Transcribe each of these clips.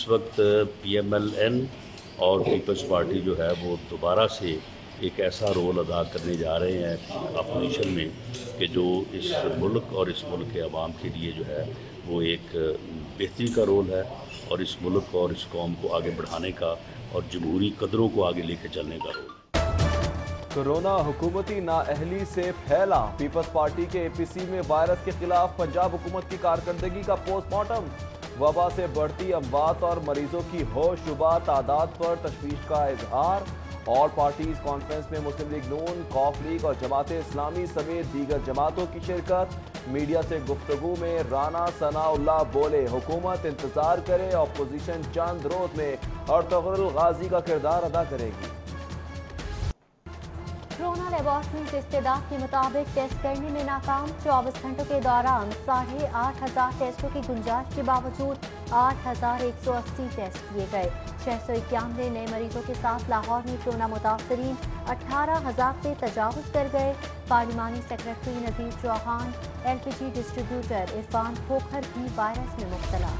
اس وقت PMLN اور Peoples party جو ہے وہ دوبارہ سے ایک ایسا رول ادا کرنے جا رہے ہیں اپوزیشن میں کہ جو اس ملک اور اس ملک کے عوام کے لیے جو ہے وہ ایک بہتری کا رول ہے، اور اس ملک اور اس قوم کو آگے بڑھانے کا اور جمہوری قدروں کو آگے لے کے چلنے کا رول ہے۔ کورونا حکومتی نااہلی سے پھیلا، پیپلز پارٹی کے APC میں وائرس کے خلاف پنجاب حکومت کی کارکردگی کا پوسٹ مارٹم، وبا سے بڑھتی اموات اور مریضوں کی ہوش ربا تعداد پر تشویش کا اظہار۔ آل پارٹیز کانفرنس میں مسلم لیگ نون، قوف لیگ اور جماعت اسلامی سمیت دیگر جماعتوں کی شرکت۔ میڈیا سے گفتگو میں رانا ثناء اللہ بولے، حکومت انتظار کرے، اپوزیشن چند روز میں ارطغرل الغازی کا کردار ادا کرے گی۔ کورونا لیبارٹریز استعداد کے مطابق ٹیسٹ کرنے میں ناکام، 24 گھنٹوں کے دوران 8,500 ٹیسٹوں کی گنجائش کے باوجود 8,180 ٹیسٹ کیے گئے۔ 691 نئے مریضوں کے ساتھ لاہور میں کورونا متاثرین 18,000 سے تجاوز کر گئے۔ پارلیمانی secretary Nazir Chauhan, LPG distributor Irfan Khokhar بھی وائرس میں مبتلا۔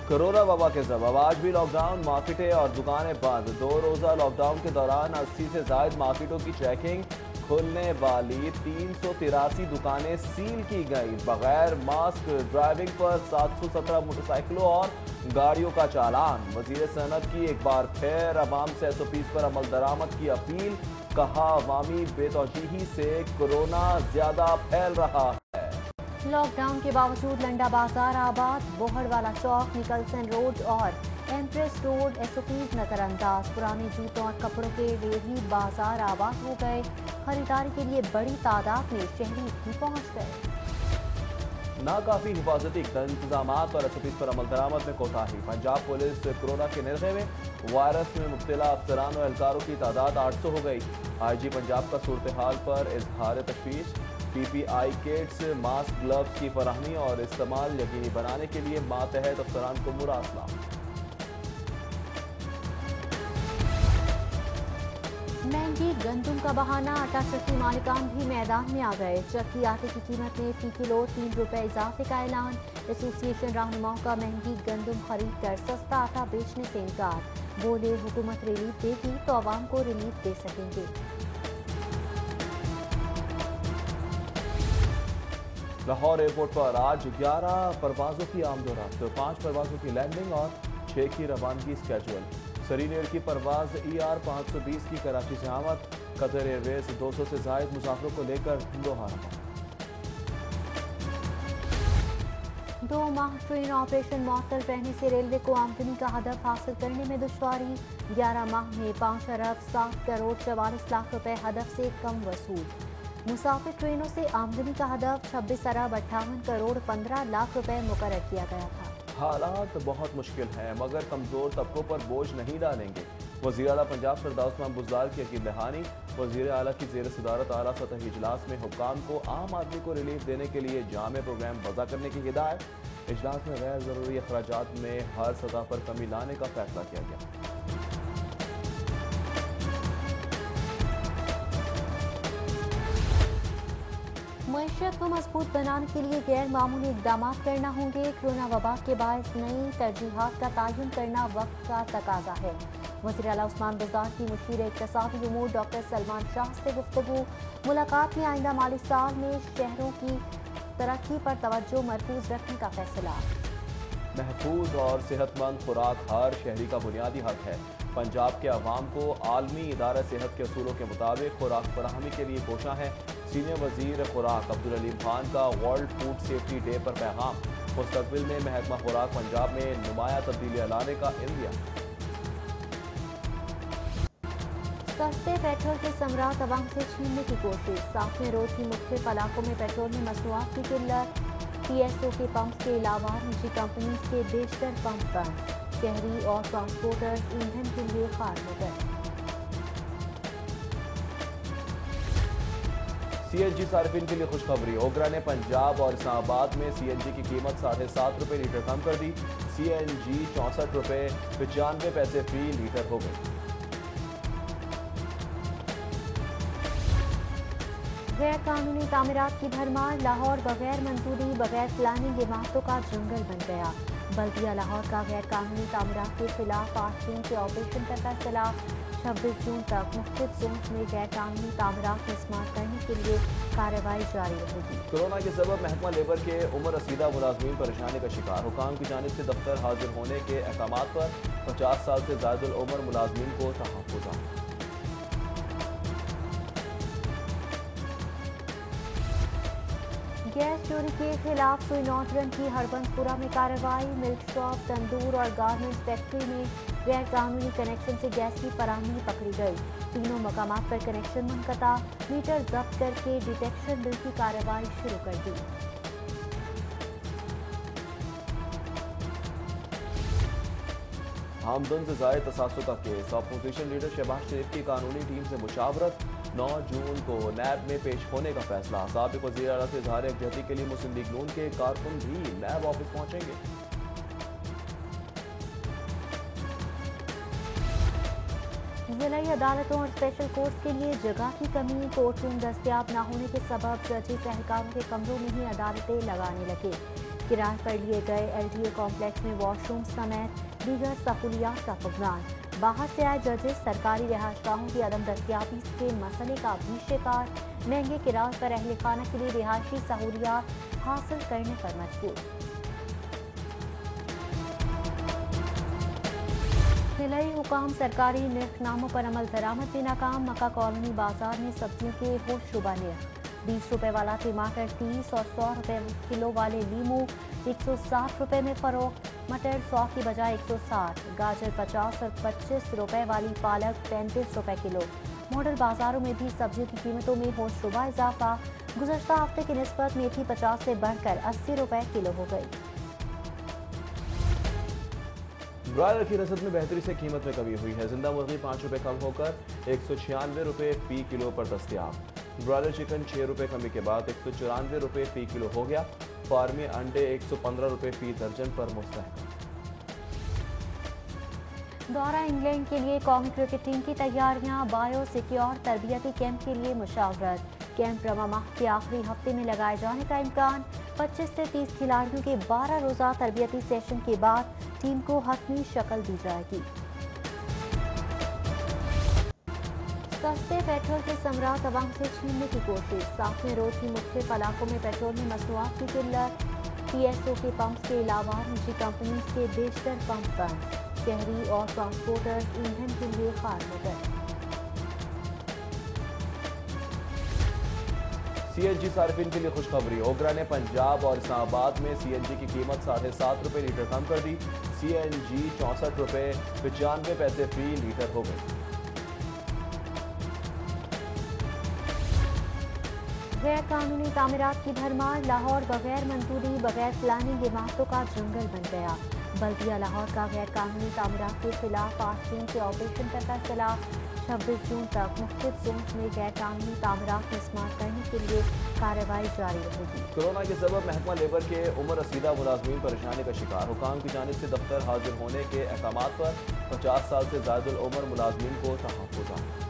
کورونا وبا کے سبب آج بھی لاک ڈاؤن، مارکیٹیں اور دکانیں بند۔ 2 روزہ لاک ڈاؤن کے دوران 80 سے زائد مارکیٹوں کی چیکنگ، کھلنے والی 383 دکانیں سیل کی گئیں۔ بغیر ماسک ڈرائیونگ پر 717 موٹر سائیکلوں اور گاڑیوں کا چالان۔ وزیر صنعت کی ایک بار پھر عوام سے SOPs پر عمل درآمد کی اپیل، کہا عوامی بے توجہی سے کورونا زیادہ پھیل رہا ہے۔ لاک ڈاؤن کے باوجود لنڈا بازار آباد، بوہڑ والا چوک، نکلسن روڈ اور ایمپریس روڈ SOPs نظر انداز۔ پرانے جوتوں اور کپڑوں کے ریڑھی بازار آباد ہو گئے۔ خریداری کے لیے بڑی تعداد میں شہری بھی پہنچ گئے۔ ناکافی حفاظتی انتظامات اور SOPs پر عمل درآمد میں کوتاہی۔ پنجاب پولیس کورونا کے نرخے میں وائرس میں مبتلا افسران و اہلکاروں کی تعداد 800 ہو گئی۔ IG پنجاب کا صورتحال پر اظہار تشویش۔ PPI کٹس، ماسک، گلوز کی فراہمی اور استعمال یقینی بنانے کے لیے ماتحت افسران کو مراسلہ۔ مہنگی گندم کا بہانہ، آٹا چکی مالکان بھی میدان میں آ گئے۔ چکی آٹے کی قیمت میں فی کلو 3 روپے اضافے کا اعلان۔ ایسوسی ایشن رہنماؤں کا مہنگی گندم خرید کر سستا آٹا بیچنے سے انکار، بولے حکومت ریلیف دے گی تو عوام کو ریلیف دے سکیں گے۔ لاہور ایئرپورٹ پر آج 11 پروازوں کی آمد و رفت، 5 پروازوں کی لینڈنگ اور 6 کی روانگی اسکیجول۔ سرین ایئر کی پرواز ER 520 کی کراچی سے آمد۔ قطر ایئر ویز 200 سے زائد مسافروں کو لے کر دوحہ روانہ۔ 2 ماہ ٹرین آپریشن معطل رہنے سے ریلوے کو آمدنی کا ہدف حاصل کرنے میں دشواری۔ 11 ماہ میں 5 ارب 7 کروڑ 44 لاکھ روپے ہدف سے کم وصول۔ مسافر ٹرینوں سے آمدنی کا ہدف 26 ارب 58 کروڑ 15 لاکھ روپے مقرر کیا گیا تھا۔ حالات بہت مشکل ہیں مگر کمزور طبقوں پر بوجھ نہیں ڈالیں گے، وزیر اعلیٰ پنجاب سردار عثمان بزدار کی یقین دہانی۔ وزیر اعلیٰ کی زیر صدارت اعلیٰ سطحی اجلاس میں حکام کو عام آدمی کو ریلیف دینے کے لیے جامع پروگرام وضع کرنے کی ہدایت۔ اجلاس میں غیر ضروری اخراجات میں ہر سطح پر کمی لانے کا فیصلہ کیا گیا۔ معیشت کو مضبوط بنانے کے لیے غیر معمولی اقدامات کرنا ہوں گے۔ کورونا وبا کے باعث نئی ترجیحات کا تعین کرنا وقت کا تقاضا ہے۔ وزیر اعلیٰ عثمان بزدار کی مشیر اقتصادی امور ڈاکٹر سلمان شاہ سے گفتگو۔ ملاقات میں آئندہ مالی سال میں شہروں کی ترقی پر توجہ مرکوز رکھنے کا فیصلہ۔ محفوظ اور صحت مند خوراک ہر شہری کا بنیادی حق ہے۔ پنجاب کے عوام کو عالمی ادارہ صحت کے اصولوں کے مطابق خوراک فراہمی کے لیے کوشاں ہے۔ سینئر وزیر خوراک عبدالعلیم خان کا ورلڈ فوڈ سیفٹی ڈے پر پیغام۔ مستقبل میں محکمہ خوراک پنجاب میں نمایاں تبدیلیاں لانے کا عندیہ۔ سستے پیٹرول کے ثمرات عوام سے چھیننے کی کوشش۔ 7ویں روز کی مختلف علاقوں میں پیٹرول میں مصنوعات کی قلت۔ PSO کے پمپس کے علاوہ نجی کمپنیز کے بیشتر پمپ بند۔ شہری اور ٹرانسپورٹرز ایندھن کے لیے خوار ہو گئے۔ CNG صارفین کے لیے خوشخبری، اوگرا نے پنجاب اور اسلام آباد میں CNG کی قیمت 7.5 روپے لیٹر کم کر دی۔ CNG 64 روپے 95 پیسے فی لیٹر ہو گئی۔ غیر قانونی تعمیرات کی بھرمار، لاہور بغیر منظوری بغیر پلاننگ عمارتوں کا جنگل بن گیا۔ बल्दिया लाहौर का गैर कानूनी तामीरात के खिलाफ 8 जून के ऑपरेशन का फैसला। 26 जून तक मुख्तलिफ जोन्स में गैर कानूनी तामीरात को स्मार्ट करने के लिए कार्रवाई जारी रहेगी। कोरोना के सबब महकमा लेबर के उम्र रसीदा मुलाजमीन परेशानी का शिकार। हुकाम की जानिब से दफ्तर हाजिर होने के अहकामात पर 50 साल से ज़्यादा उम्र मुलाजमीन को तहफ़्फ़ुज़। गैस चोरी के खिलाफ सुई नौजवान की हरबंसपुरा में कार्रवाई। मिल्क शॉप, तंदूर और गारमेंट्स फैक्ट्री में गैर कानूनी कनेक्शन से गैस की फराहमी पकड़ी गई। तीनों मकामात पर कनेक्शन मुनक़ता, मीटर जब्त करके डिटेक्शन बिल की कार्रवाई शुरू कर दी। आमदन से ज़ायद तसासुर का केस। अपोजिशन लीडर शहबाज शरीफ की कानूनी टीम से मुशावरत। 9 जून को नैब में पेश होने का फैसला। साबिक़ वज़ीर आला से इज़हार यकजहती के लिए मुस्लिम लीग नून के कारकुन भी नैब ऑफिस पहुंचेंगे। ज़िलाई अदालतों और स्पेशल कोर्ट्स के लिए जगह की कमी। कोर्ट रूम दस्तियाब न होने के सबब जजेस एहलकारों के कमरों में ही अदालतें लगाने लगे। किराए पर लिए गए LDA कॉम्प्लेक्स में वॉशरूम समेत दीगर सहूलियात का फुकरान। बाहर से आए जजेस सरकारी रिहायशगाहों की अदम दस्तियाबी के मसले का भी शिकार। महंगे किराए पर अहल खाना के लिए रिहायशी सहूलियात हासिल करने पर मजबूर। जिलाई हुकाम सरकारी निर्खनामों पर अमल दरामद में नाकाम। मक्का कॉलोनी बाजार में सब्जियों के होशरुबा निर्ख। 20 रुपए वाला टमाटर 30 और 100 रुपए किलो वाले लीमू 160 रुपए में फरोख्त। मटर 100 की बजाय 160, गाजर 50 और 25 रुपए वाली पालक 35 रुपए किलो। मॉडल बाजारों में भी सब्जियों की कीमतों में होशरुबा इजाफा। गुज़श्ता हफ्ते की निस्बत मेथी 50 से बढ़कर 80 रुपए किलो हो गई। ब्रॉयलर की रसद में बेहतरी से कीमत में कमी हुई है। जिंदा मुर्गी 5 रुपए कम होकर 196 रुपए फी किलो पर दस्तयाब। ब्रॉयलर चिकन 6 रुपए कमी के बाद 194 रुपए फी किलो हो गया। फार्मी अंडे 115 रुपए फी दर्जन पर मुस्तहकम। दौरा इंग्लैंड के लिए कौमी क्रिकेट टीम की तैयारियां। बायो सिक्योर तरबियती कैंप के लिए मुशावरत। कैंप रवा माह के आखिरी हफ्ते में लगाए जाने का इम्कान। 25 से 30 खिलाड़ियों के 12 रोज़ा तरबियती सेशन के बाद टीम को हतमी शक्ल दी जाएगी। सस्ते पेट्रोल के समरात अवाम से छीनने की कोशिश। 7वें रोज की मुख्तलिफ इलाकों में पेट्रोल में मसनूआत की किल्लत। PSO के पंप्स के अलावा निजी कंपनीज के बेशतर पंप बंद। शहरी और ट्रांसपोर्टर्स ईंधन के लिए खार हो गए। CNG सार्फिन के लिए खुशखबरी। ओगरा ने पंजाब और इस्लामाबाद में CNG की कीमत 7.5 रुपए लीटर कम कर दी। CNG 64 रुपए 95 पैसे फी लीटर हो गई। गैर कानूनी तामीरात की भरमार। लाहौर बगैर मंजूरी, बगैर प्लानिंग इमारतों का जंगल बन गया। बल्दिया लाहौर का गैर कानूनी तामीरात के खिलाफ 8 जून के ऑपरेशन का फैसला। 26 जून तक मुख्तलिफ जोन्स में गैर कानूनी तामीरात को स्मार्ट करने के लिए कार्रवाई जारी रहेगी। कोरोना के सबब महकमा लेबर के उम्र रसीदा मुलाजमीन परेशानी का शिकार। हुकाम की जानिब से दफ्तर हाजिर होने के अहकामात पर 50 साल से ज़्यादा उम्र मुलाजमीन को तहफ़्फ़ुज़।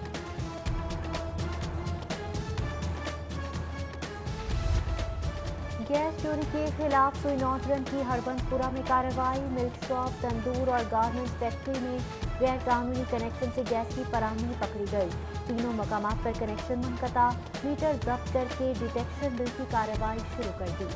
गैस चोरी के खिलाफ सुई नौजवान की हरबंसपुरा में कार्रवाई। मिल्क शॉप, तंदूर और गारमेंट्स फैक्ट्री में गैर कानूनी कनेक्शन से गैस की फराहमी पकड़ी गई। तीनों मकामात पर कनेक्शन मुनक़ता, मीटर जब्त करके डिटेक्शन बिल की कार्रवाई शुरू कर दी।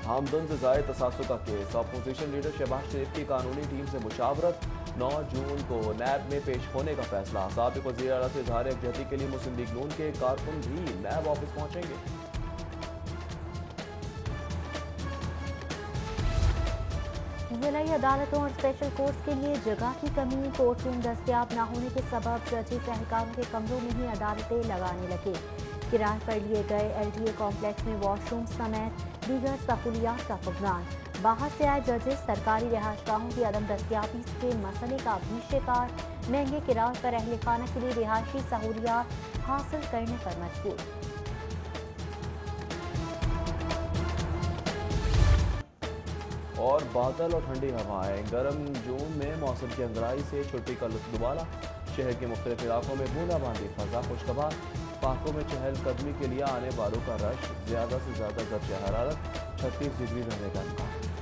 आमदन से ज़ायद तसासुर का केस। अपोजिशन लीडर शहबाज शरीफ की कानूनी टीम से मुशावरत। 9 जून को नैब में पेश होने का फैसला। साबिक़ वज़ीर आला से इज़हार यकजहती के लिए मुस्लिम लीग नून के कारकुन भी नैब ऑफिस पहुंचेंगे। ज़िलाई अदालतों और स्पेशल कोर्ट्स के लिए जगह की कमी। कोर्ट रूम दस्तियाब न होने के सबब जजेस एहलकारों के कमरों में ही अदालतें लगाने लगे। किराए पर लिए गए LDA कॉम्प्लेक्स में वॉशरूम समेत दीगर सहूलियात का फुकरान। बाहर से आए जजेस सरकारी रिहायशगाहों की अदम दस्तियाबी के मसले का भी शिकार। महंगे किराए पर अहल खाना के लिए रिहायशी सहूलियात हासिल करने पर मजबूर। और बादल और ठंडी हवाएं। गर्म जून में मौसम की अंगड़ाई से छुट्टी का लुत्फ दुबारा। शहर के मुख्तलिफ इलाकों में बूंदाबांदी, फजा खुशगवार। पाकों में चहलकदमी के लिए आने वालों का रश, ज्यादा से ज्यादा दर्ज हरारत 36 डिग्री रहने का इम्कान।